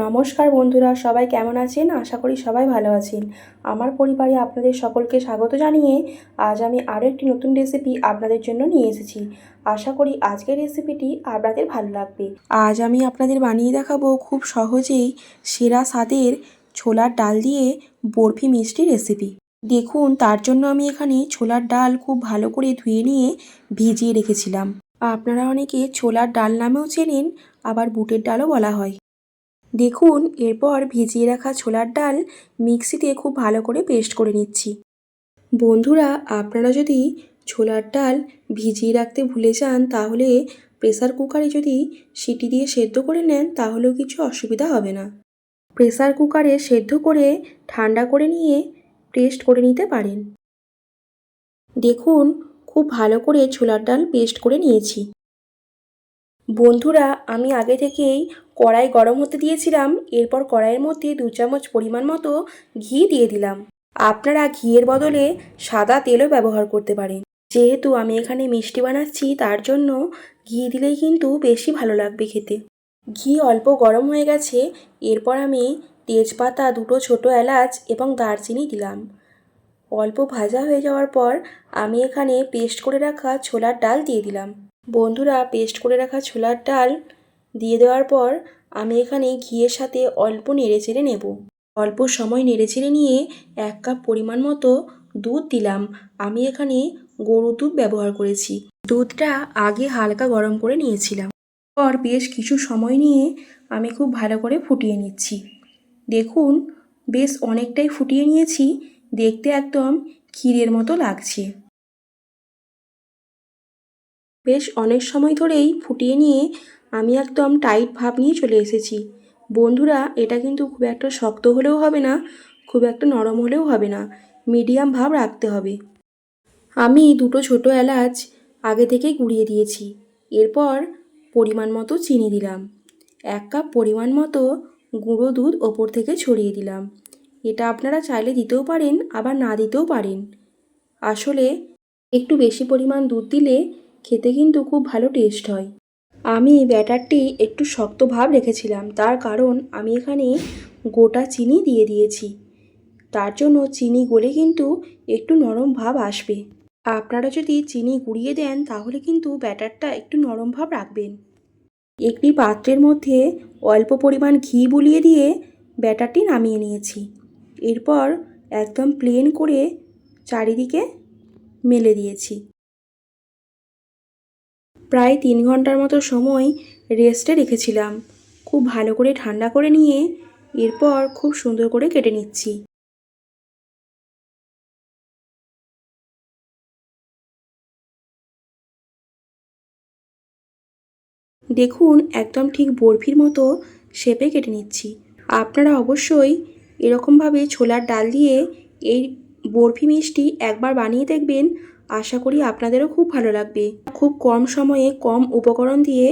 নমস্কার বন্ধুরা, সবাই কেমন আছেন? আশা করি সবাই ভালো আছেন। আমার পরিবারে আপনাদের সকলকে স্বাগত জানিয়ে আজ আমি আরও একটি নতুন রেসিপি আপনাদের জন্য নিয়ে এসেছি। আশা করি আজকের রেসিপিটি আপনাদের ভালো লাগবে। আজ আমি আপনাদের বানিয়ে দেখাবো খুব সহজেই সেরা স্বাদের ছোলার ডাল দিয়ে বরফি মিষ্টি রেসিপি। দেখুন, তার জন্য আমি এখানে ছোলার ডাল খুব ভালো করে ধুয়ে নিয়ে ভিজিয়ে রেখেছিলাম। আপনারা অনেকে ছোলার ডাল নামেও চেনেন, আবার বুটের ডালও বলা হয়। দেখুন, এরপর ভিজিয়ে রাখা ছোলার ডাল মিক্সিতে খুব ভালো করে পেস্ট করে নিচ্ছি। বন্ধুরা, আপনারা যদি ছোলার ডাল ভিজিয়ে রাখতে ভুলে যান তাহলে প্রেসার কুকারে যদি সিটি দিয়ে সেদ্ধ করে নেন তাহলেও কিছু অসুবিধা হবে না। প্রেসার কুকারে সেদ্ধ করে ঠান্ডা করে নিয়ে পেস্ট করে নিতে পারেন। দেখুন, খুব ভালো করে ছোলার ডাল পেস্ট করে নিয়েছি। বন্ধুরা, আমি আগে থেকেই কড়াই গরম হতে দিয়েছিলাম। এরপর কড়াইয়ের মধ্যে 2 চামচ পরিমাণ মতো ঘি দিয়ে দিলাম। আপনারা ঘিয়ের বদলে সাদা তেলও ব্যবহার করতে পারেন। যেহেতু আমি এখানে মিষ্টি বানাচ্ছি তার জন্য ঘি দিলেই কিন্তু বেশি ভালো লাগবে খেতে। ঘি অল্প গরম হয়ে গেছে। এরপর আমি তেজপাতা, 2টো ছোটো এলাচ এবং দারচিনি দিলাম। অল্প ভাজা হয়ে যাওয়ার পর আমি এখানে পেস্ট করে রাখা ছোলার ডাল দিয়ে দিলাম। বন্ধুরা, পেস্ট করে রাখা ছোলার ডাল দিয়ে দেওয়ার পর আমি এখানে ঘিয়ের সাথে অল্প নেড়েচেড়ে নেব। অল্প সময় নেড়েচেড়ে নিয়ে 1 কাপ পরিমাণ মতো দুধ দিলাম। আমি এখানে গরুর দুধ ব্যবহার করেছি। দুধটা আগে হালকা গরম করে নিয়েছিলাম। পর বেশ কিছু সময় নিয়ে আমি খুব ভালো করে ফুটিয়ে নিচ্ছি। দেখুন, বেশ অনেকটাই ফুটিয়ে নিয়েছি। দেখতে একদম ক্ষীরের মতো লাগছে। বেশ অনেক সময় ধরেই ফুটিয়ে নিয়ে আমি একদম টাইট ভাব নিয়ে চলে এসেছি। বন্ধুরা, এটা কিন্তু খুব একটা শক্ত হলেও হবে না, খুব একটা নরম হলেও হবে না, মিডিয়াম ভাব রাখতে হবে। আমি 2টো ছোটো এলাচ আগে থেকেই গুঁড়িয়ে দিয়েছি। এরপর পরিমাণ মতো চিনি দিলাম। 1 কাপ পরিমাণ মতো গুঁড়ো দুধ ওপর থেকে ছড়িয়ে দিলাম। এটা আপনারা চাইলে দিতেও পারেন, আবার না দিতেও পারেন। আসলে একটু বেশি পরিমাণ দুধ দিলে খেতে কিন্তু খুব ভালো টেস্ট হয়। আমি ব্যাটারটি একটু শক্ত ভাব রেখেছিলাম, তার কারণ আমি এখানে গোটা চিনি দিয়ে দিয়েছি। তার জন্য চিনি গলে কিন্তু একটু নরম ভাব আসবে। আপনারা যদি চিনি গুঁড়িয়ে দেন তাহলে কিন্তু ব্যাটারটা একটু নরম ভাব রাখবেন। একটি পাত্রের মধ্যে অল্প পরিমাণ ঘি বুলিয়ে দিয়ে ব্যাটারটি নামিয়ে নিয়েছি। এরপর একদম প্লেন করে চারিদিকে মেলে দিয়েছি। প্রায় 3 ঘন্টার মতো সময় রেস্টে রেখেছিলাম। খুব ভালো করে ঠান্ডা করে নিয়ে এরপর খুব সুন্দর করে কেটে নিচ্ছি। দেখুন, একদম ঠিক বরফির মতো শেপে কেটে নিচ্ছি। আপনারা অবশ্যই এরকমভাবে ছোলার ডাল দিয়ে এই বরফি মিষ্টি একবার বানিয়ে দেখবেন। আশা করি আপনাদেরও খুব ভালো লাগবে। খুব কম সময়ে কম উপকরণ দিয়ে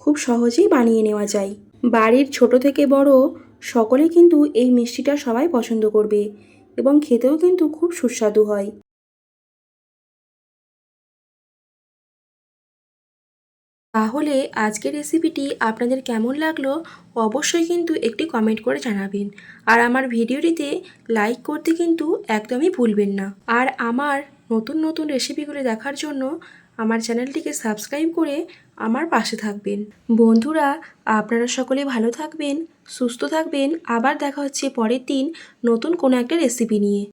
খুব সহজেই বানিয়ে নেওয়া যায়। বাড়ির ছোট থেকে বড় সকলেই কিন্তু এই মিষ্টিটা সবাই পছন্দ করবে এবং খেতেও কিন্তু খুব সুস্বাদু হয়। তাহলে আজকের রেসিপিটি আপনাদের কেমন লাগলো অবশ্যই কিন্তু একটি কমেন্ট করে জানাবেন। আর আমার ভিডিওটিতে লাইক করতে কিন্তু একদমই ভুলবেন না। আর আমার নতুন নতুন রেসিপিগুলো দেখার জন্য আমার চ্যানেলটিকে সাবস্ক্রাইব করে আমার পাশে থাকবেন। বন্ধুরা, আপনারা সকলে ভালো থাকবেন, সুস্থ থাকবেন। আবার দেখা হচ্ছে পরের দিন নতুন কোনো একটা রেসিপি নিয়ে।